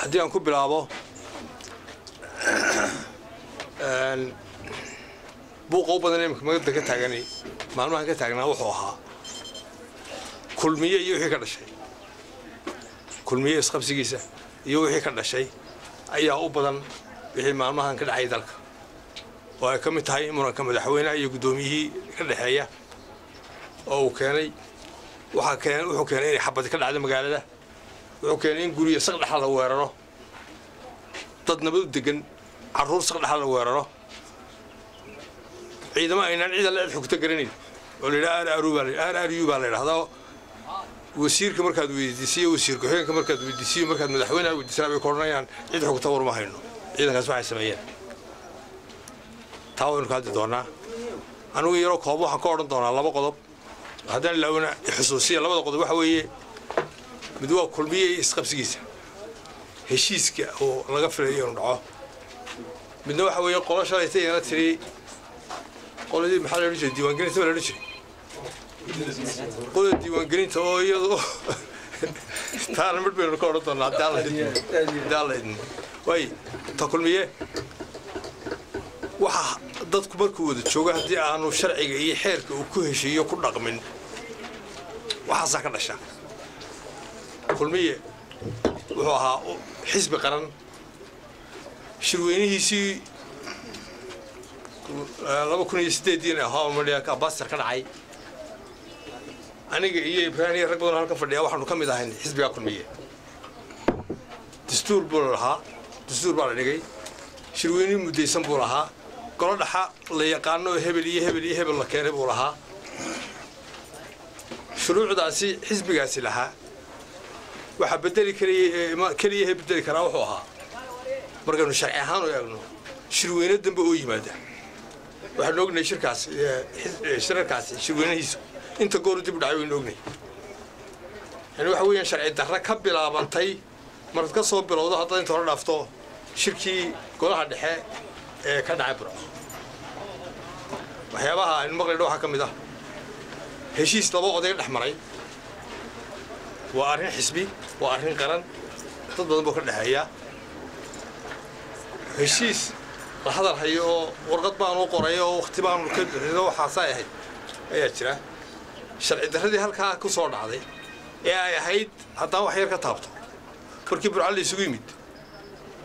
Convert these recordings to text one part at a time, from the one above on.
haddii aan ku bilaabo buuqa u badan imika magaalada ka taaganay maalmahan ka taagnaa wuxuu ahaa kulmiye iyo wixii ka dhashay kulmiye isqabsigiisa iyo wixii ka dhashay ayaa u badan wixii maalmahan ka dhacay dalka oo ay ka mid tahay muranka madaxweynaha iyo guddoomiyihii ka dhexeeya oo uu keenay wuxuu keenay inay xabad ka dhacdo magaalada wuxuu keenay in guriga saq dhaxal la weeraro dad nabad u degan carruur saq dhaxal la weeraro ciidamo aynaan cid alla xogta garanayn oo la yidhaha RRU baa la yidhahdaa wasiirka markaad weydiisiyo wasiir ku-xigeenka markaad weydiisiyo markaad madaxweynaha weydiisana bay koranayaan cid xogta war ma hayno ciidankaas waxay sameeyeen taa waynu ka hadli doonaa anigu yaroo koob waxaan ka odhan doonaa laba qodob haddana laawna xusuusiya labada qodob waxa weeye mid waa kulmiye iyo isqabsigiisa heshiiska oo laga filayo inuu dhaco midna waxa weeye qolo shalaytay ina tiri qoladii maxaa la odhan jiray diiwaangelinta la odhan jiray qolada diiwaangelinta oo iyadoo taana mid baynu ka odhan doonaa haddii alla idin waay ta kulmiye waxa dadku markuu wada joogo haddii aanu sharciga iyo xeerka uu ku heshiiyo ku dhaqmin waxaasaa ka dhasha kulmiye wuxuu ahaa xisbi qaran shirweynihiisii 2008 ahaa madhiyaanka abaasir ka dhacay aniga iyo ibraahim iyo rag badan halka fadhiya waxaanu ka mid ahayn xisbiga kulmiye dastuur buu lahaa dastuur baa la dhigay shirweyne mudaysan buu lahaa golo dhaxa la yaqaano hebel iyo hebel iyo hebel la keenay buu lahaa shuruucdaasi xisbigaasi lahaa waxa bedeli kaliya bedeli karaa wuxuu ahaa markaynu sharci ahaan u eegno shirweyne dambe oo yimaada waxaan ognahay shirarkaasi shirweynihiisu inta goor dib u dhacay waynu ognahay yani waxa weeyaan sharci darro ka bilaabantay markaad ka soo bilowdo haddaad inta hore dhaafto shirkii golaha dhexe ee ka dhacay burco waxyaabaha aynu maqlaydho waxaa ka mid ah heshiis laba oday dhex maray waa arrin xisbi waa arrin qaran dad badan buu ka dhexeeyaa heshiis la hadal hayo oo warqad baanu qoray oo waqti baanu ka bixiyo waxaasay ahayd ayaa jira sharci darradii halkaa ku soo dhacday ee ay ahayd haddaan wax yar ka taabto markii burco la isugu yimid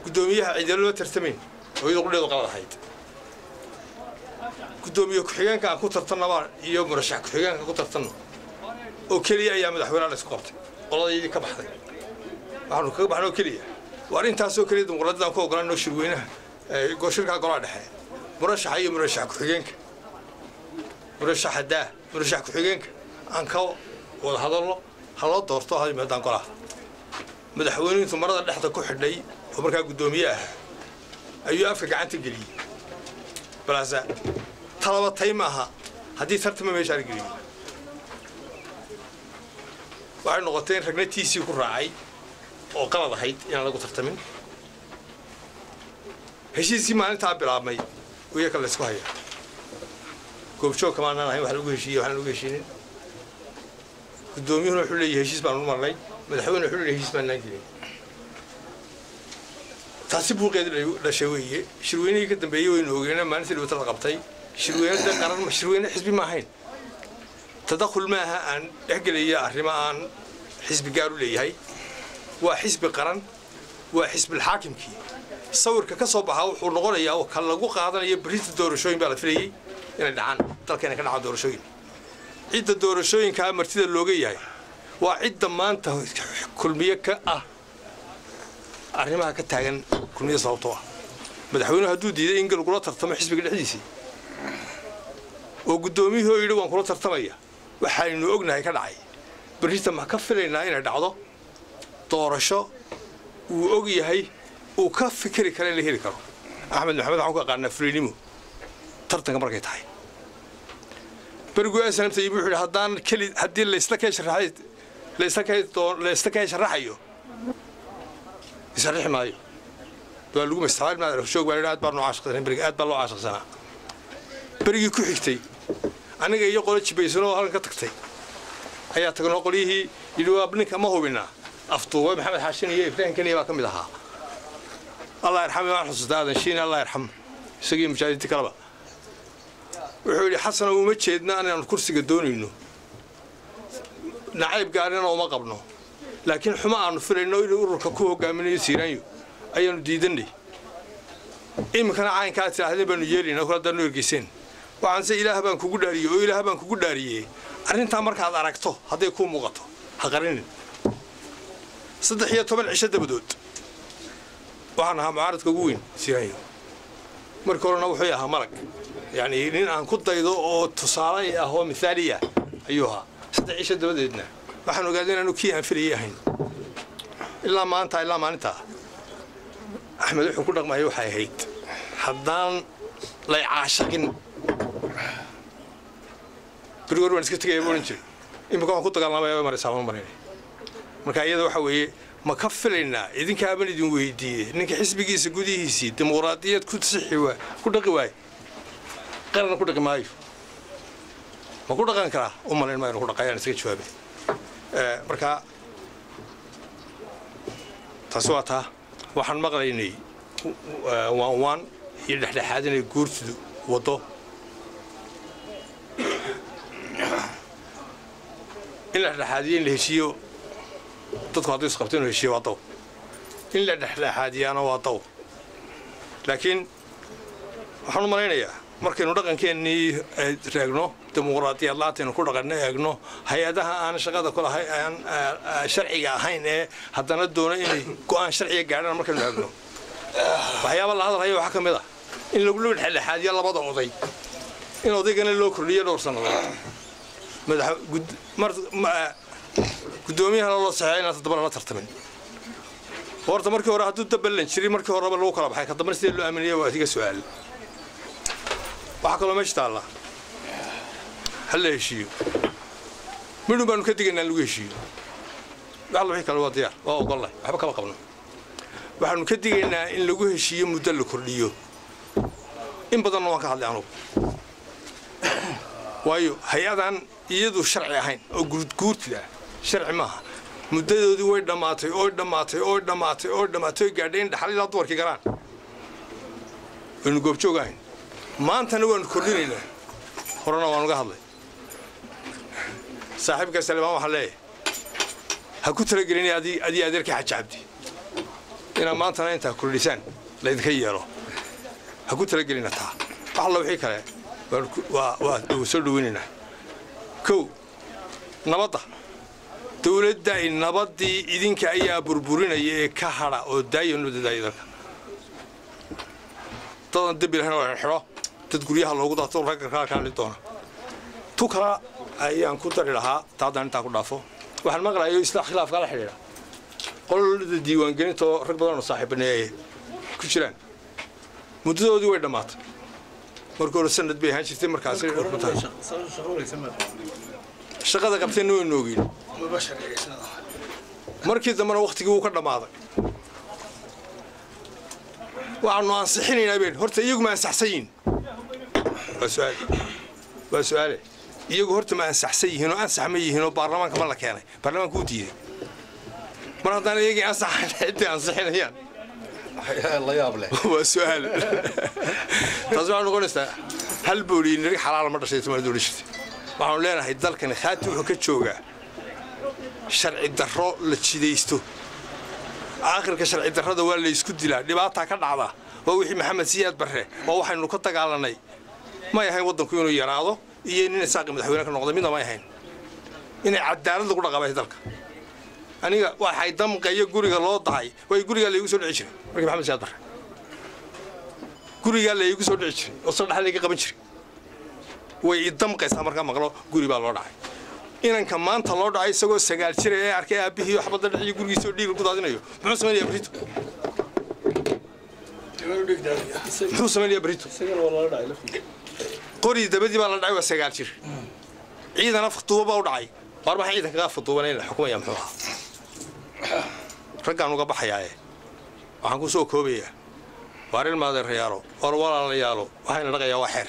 guddoomiyaha ciidalo loo tartamayn oo iyadoo qudheedu qalad ahayd guddoomiye ku-xigeenka aan ku tartannaba iyo murashax ku-xigeenka ku tartanno oo keliya ayaa madaxweynaha la isku qabtay qoladaydii ka baxday waxaanu kaga baxnay oo keliya waa arrintaasoo keliya dimuqraadiyada aan ku ogolanno shirweynaha shirkaa golaha dhexe murashaxa iyo murashax ku-xigeenka murashaxa murashax ku-xigeenka aan ka wada hadalno ha loo doorto ha yimaadaan golaha madaxweynuhu marada dhexda ku xidhay oo markaa guddoomiye ah ayuu afka gacanta geliyey balaasa talaba tay maaha haddii tartama meesha la geliyo waxay noqotay in ragnatiisii ku raacay oo qalad ahayd inaan lagu tartamin heshiiskii maalintaa bilaabmay wiyaka la isku haya goobjoog kamaanaan ahayn wax lagu heshiiyey waxaan lagu heshiinin guddoomiyuhuna wuxuu leeyahay heshiis baanu marnay madaxweyne wuxuu leeyahay heshiis baanaan gelin taasi buuqeed dhashay weeye shirweynihii ka dambeeyey waynu ogeena maalintii dhibata la qabtay shirweynada qaran shirweyne xisbi ma ahayn tadakhul maaha aan dhexgelaya arrimo aan xisbi gaar u leeyahay waa xisbi qaran waa xisbi xaakimkii sawirka ka soo baxa wuxuu noqonayaa oo kala lagu qaadanayo bariista doorashooyin baa la filayay inay dhacaan dalkeena ka dhacaan doorashooyin cidda doorashooyinka martida looga yahay waa cidda maanta kulmiye ka ah arrimaha ka taagan kulmiye sababtoo ah madaxweynuhu hadduu diiday in galgula tartamo xisbiga dhexdiisii oo guddoomiyuhu yidhi waan kula tartamaya waxaynu ognahay ka dhacay barista ma ka filaynaa inay dhacdo doorasho uu og yahay uu ka fikri karo in la heli karo axmed maxamed waxaan ku aqaanaa fulinimo tartanka markay tahay berigu SNM wuxuu yidhi haddii laysla ka sharaxayo يسرح مايو بقول لكم استعمال ما شو قال لي أدبر نعاشق سنة بريق أدبر لو عاشق سنة بريق كحكتي أنا جاي يقول شيء بيسونه هذا كتكتي هيا تقول قوليه يلو ابنك ما هو بينا أفطوا محمد حسين يفرح كني ما كم لها الله يرحمه واحد صدادن شين الله يرحمه سقي مشاهدتي كلبا وحولي حسن وما جيدنا أنا الكرسي قدوني نعيب قارنا وما قبنا لكن حما أنو فلنا إنه ركوه قامين يسيرانيو أيانو ديدني إما كان عين كاتر هذا بنو يلي نقول دنو يرجسين وعن سي إله بان كوجو داريه وإله بان كوجو داريه أرين تامر كهذا ركته هذا يكون مغطى حقرين صدقية طبعا عشة بدود وعنها معارض كوجوين سيرانيو مركورنا وحياها مرق يعني لين أن كنت يدو تصاري هو مثالية أيها صدق عشة بدودنا نحن قاعدين نكيها في اليهين إلا ما أنت أحمد يحكوا لك ما يوحى هيت حضان لا يعاشقين بريور ونسكت كيبون إنشل إما كم كنت قال ما يبغى مرة سامون مريني مركاية ذو حوي ما كفلنا إذن كابن يدون ويدي إنك حسب جيس جودي هسي ديمقراطية كنت صحية كنت قواي قرنا كنت قمايف ما كنت قان كلا أمنا ما يروح قايا نسكت شوية مركا تصواتها waxaan maqlaynay waan iyo dhexdhexaadinay guurtidu wado in la dhexdhexaadin la heshiyo dadku hadday isqabteen heshiyo wado in la dhexdhexaadiyana wado laakiin waxaan u malaynayaa markaynu dhaqankeenii raagno dimuqraadiyad laataynu ku dhaqanno eegno hay-adaha aan shaqada ku lahay aan sharciga ahayn ee haddana doona inay go'aan sharciga gaadhaan markaynu eegno waxyaaba la hadalhayo waxaa ka mid ah in lagu dhexdhexaadiyo labada oday in odaygana loo kordhiyo dhowr sannadood guddoomiyahana loo saxeeyo inaan toddobana la tartamin horta markii hore hadduu dabalan jiray markii horeba lagu kala baxay ka dambana sidee loo aaminaya waa iga su'aal waxaa kaloo meesha taalla hal la heshiiyo midhu baanu ka digaynaa in lagu heshiiyo wax wixii kale waa diyaar waa ogollahay waxba kama qabno waxaanu ka digaynaa in lagu heshiiyo muddo la kordhiyo in badanna waan ka hadlay anugu waayo hay-adan iyadu sharci ahayn oo guurtida sharci maaha muddadoodii way dhammaatay gaadhay in dhaxal ilaa dumarkii galaan waynu goobjoog ahayn maantana waanu kordhinaynaa horena waan uga hadlay saaxiibka Salmaan waxa leeyahay ha ku talagelin adii adeerkii Xaji Cabdi ina maantana inta kordhisaan la idinka yeelo ha ku talagelin taa wax la wixii kale waa soo dhaweynaa kow nabadda dawladda in nabadii idinka ayaa burburinaya ee ka hara oo daayano dadaydanka todan dibilahna waa xiro dad guryaha loogu daato ragga ka doona tu kala ayaan ku dari lahaa taadaan inta ku dhaafo waxaan maqlaayay isla khilaafka la xiriira qolada diiwaan gelinta rag badan oo saaxiibnay ku jiraan muddadoodii way dhamaatay markoo sanad bay ahaan jirtay markaas shaqada qabteen oo noogin markii dambana waqtigii uu ka dhamaaday waxaanu ansixinaynaa been horta iyagu ma ansaxsayin waa su'aale iyagu horta ma ansaxsan yihiin oo ansax ma yihiin oo baarlamaanka ma la keenay baarlamaanku u diiday mar haddana iyagii ansaxayn cidday ansixinayaan la yaab leh waa su'aal taas waxaa noqonaysaa hal booliin rig xalaal ma dhashay Soomaalidu dhashay waxaanu leenahay dalkani khaati wuxuu ka joogaa sharci darro la jidaysto aakhirka sharci darrada waa la isku dilaa dhibaata ka dhacda waa wixii Maxamed Siyaad Barre oo waxaynu ka dagaalanay ma yahay wadanku inuu yaraado iyo in isaaqi madaxweyne ka noqdo midna ma yahay inay cadaalad lagu dhaqaabay dalka aniga waxay damqayo guriga loo dahay way guriga la igu soo dhici jiray markii Maxamed Siyaad Barre guriga la igu soo dhici jiray oo saddex laga qaban jiray way damqaysaa marka maqlo guri baa loo dhacay inanka maanta loo dhacay isagoo sagaal jir ee arkay aabihii waxba dhacay gurigiisa oo dhiig ku daadinayo muxuu sameeyaa Brito قري دبدي بالله دعوة سجالشر عيدنا فطوبة ودعي وأربع عيدنا كذا فطوبة نين الحكومة يمحوها رجعنا قبح حياة وعنكو سوق كوبية وارل ما در خيارو ورولا ليالو وهاي نرجع واحد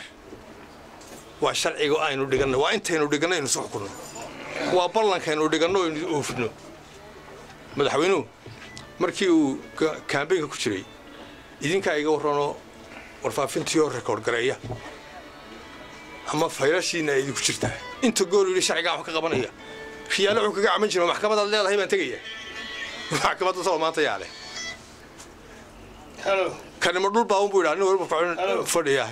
والشرع يقول أين ودقنا وأنت هنا ودقنا ينصح كنا وأبلنا كانوا ودقنا وفنو مدحوينو مركيو كامبين كشري idinkaa iga warranoo warfaafintiioo rekoord gareeya ama faylashiina ay idinku jirtaa inta goor yidhi sharcigaa wax ka qabanaya khiyaano wuxuu kaga caman jiro maxkamadaad leedahay baan tegaya maxkamadda soo maanta yaa leh kanima dhul baa un buu yidhaa nin walba fadhiya